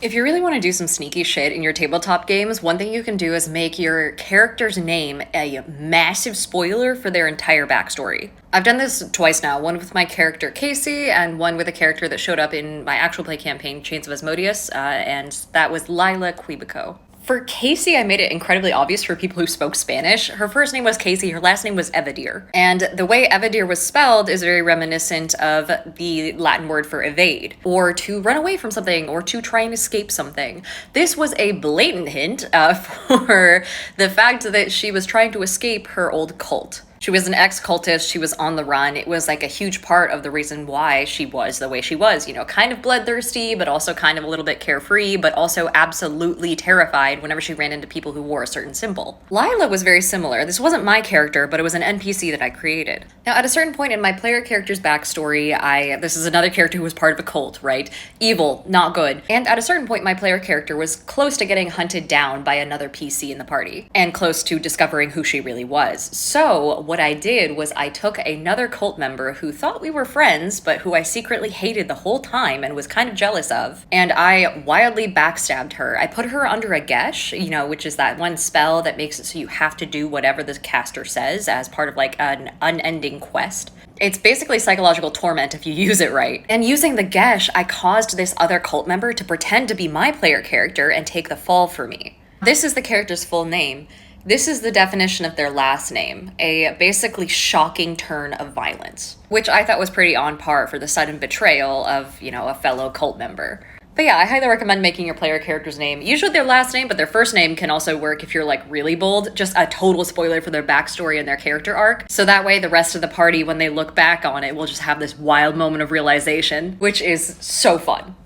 If you really want to do some sneaky shit in your tabletop games, one thing you can do is make your character's name a massive spoiler for their entire backstory. I've done this twice now, one with my character Casey, and one with a character that showed up in my actual play campaign, Chains of Asmodeus, and that was Lila Quibico. For Casey, I made it incredibly obvious for people who spoke Spanish. Her first name was Casey, her last name was Evadir. And the way Evadir was spelled is very reminiscent of the Latin word for evade, or to run away from something, or to try and escape something. This was a blatant hint for the fact that she was trying to escape her old cult. She was an ex-cultist, she was on the run. It was like a huge part of the reason why she was the way she was, you know, kind of bloodthirsty, but also kind of a little bit carefree, but also absolutely terrified whenever she ran into people who wore a certain symbol. Lila was very similar. This wasn't my character, but it was an NPC that I created. Now, at a certain point in my player character's backstory, this is another character who was part of a cult, right? Evil, not good. And at a certain point, my player character was close to getting hunted down by another PC in the party, and close to discovering who she really was. So, what I did was I took another cult member who thought we were friends, but who I secretly hated the whole time and was kind of jealous of, and I wildly backstabbed her. I put her under a gesh, you know, which is that one spell that makes it so you have to do whatever the caster says as part of like an unending quest. It's basically psychological torment if you use it right. And using the gesh, I caused this other cult member to pretend to be my player character and take the fall for me. This is the character's full name. This is the definition of their last name, a basically shocking turn of violence, which I thought was pretty on par for the sudden betrayal of, you know, a fellow cult member. But yeah, I highly recommend making your player character's name, usually their last name, but their first name can also work if you're like really bold, just a total spoiler for their backstory and their character arc. So that way the rest of the party, when they look back on it, will just have this wild moment of realization, which is so fun.